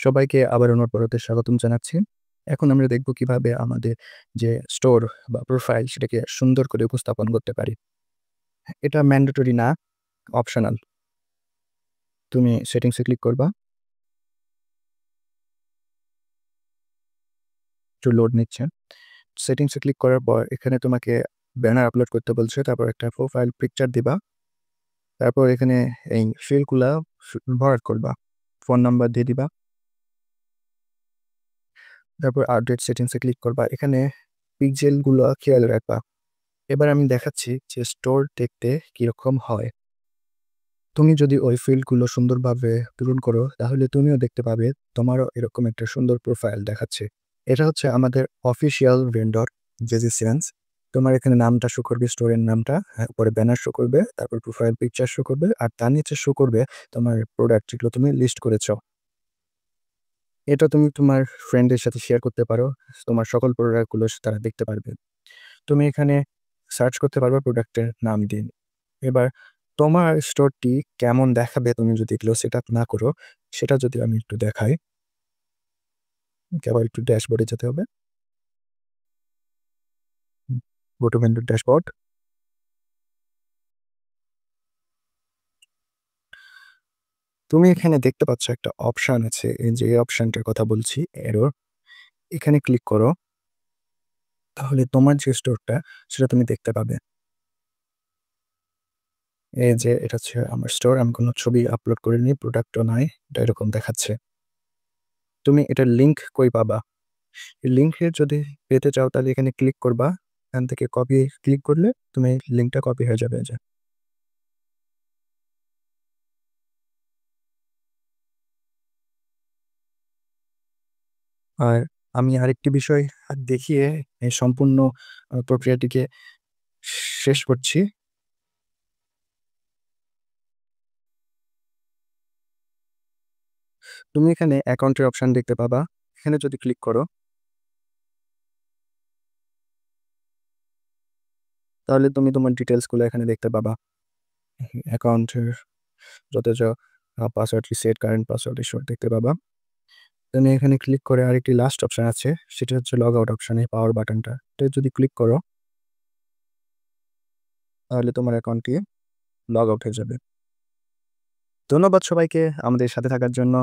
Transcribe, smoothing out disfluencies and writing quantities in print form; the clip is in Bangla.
সবাইকে আবার অনবরত স্বাগতম জানাচ্ছি। এখন আমরা দেখব কিভাবে আমাদের যে স্টোর বা প্রোফাইল সেটাকে সুন্দর করে উপস্থাপন করতে পারি। এটা ম্যান্ডেটরি না, অপশনাল। তুমি সেটিংস এ ক্লিক করবা। একটু লোড নিচ্ছে। সেটিংস এ ক্লিক করার পর এখানে তোমাকে ব্যানার আপলোড করতে বলছে। তারপর একটা প্রোফাইল পিকচার দিবা। তারপর এখানে এই ফিল্ডগুলা ভরাট করবা। ফোন নাম্বার দিয়ে দিবা। তারপর আপডেট সেটিংস এ ক্লিক করবা। এখানে পিক্সেলগুলো খেয়াল রাখবা। এবার আমি দেখাচ্ছি যে স্টোর দেখতে কিরকম হয়। তুমি যদি ওই ফিল্ডগুলো সুন্দরভাবে পূরণ করো, তাহলে তুমিও দেখতে পাবে তোমারও এরকম একটা সুন্দর প্রোফাইল দেখাচ্ছে। এটা হচ্ছে আমাদের অফিসিয়াল ভেন্ডর জেজিসিয়েন্স। তোমার এখানে নামটা শো করবে, স্টোরের নামটা, উপরে ব্যানার শো করবে, তারপর প্রোফাইল পিকচার শো করবে, আর তার নিচে শো করবে তোমার প্রোডাক্ট যেগুলো তুমি লিস্ট করেছো। এটা তুমি তোমার ফ্রেন্ডের সাথে শেয়ার করতে পারো। তোমার সকল প্রোডাক্টগুলো তারা দেখতে পারবে। তুমি এখানে সার্চ করতে পারবে প্রোডাক্টের নাম দিয়ে। এবার তোমার স্টোরটি কেমন দেখাবে তুমি যদি এগুলো সেট আপ না করো, সেটা যদি আমি একটু দেখাই। আবার একটু ড্যাশবোর্ডে যেতে হবে। Go to vendor dashboard. তুমি এখানে দেখতে পাচ্ছ একটা অপশন আছে, এই যে অপশনটার কথা বলছি, এরর। এখানে ক্লিক করো, তাহলে তোমার যে স্টোরটা সেটা তুমি দেখতে পাবে। এই যে এটা হচ্ছে আমার স্টোর। আমি কোনো ছবি আপলোড করিনি, প্রোডাক্টও নাই, এটা এরকম দেখাচ্ছে। তুমি এটার লিঙ্ক কই পাবা? লিঙ্কে যদি পেতে চাও তাহলে এখানে ক্লিক করবা। এখান থেকে কপি ক্লিক করলে তুমি লিঙ্কটা কপি হয়ে যাবে। যে আর আমি আরেকটি বিষয় দেখিয়ে এই সম্পূর্ণ প্রক্রিয়াটিকে শেষ করছি। তুমি এখানে অ্যাকাউন্টের অপশন দেখতে পাবা। এখানে যদি ক্লিক করো, তাহলে তুমি তোমার ডিটেলসগুলো এখানে দেখতে পাবা। অ্যাকাউন্টের যত যা পাসওয়ার্ড রিসেট, কারেন্ট পাসওয়ার্ড এসব দেখতে পাবা। তুমি এখানে ক্লিক করে আরেকটি লাস্ট অপশন আছে, সেটা হচ্ছে লগ আউট অপশন, এই পাওয়ার বাটনটা। এটা যদি ক্লিক করো, তাহলে তোমার অ্যাকাউন্টটি লগ আউট হয়ে যাবে। ধন্যবাদ সবাইকে আমাদের সাথে থাকার জন্য।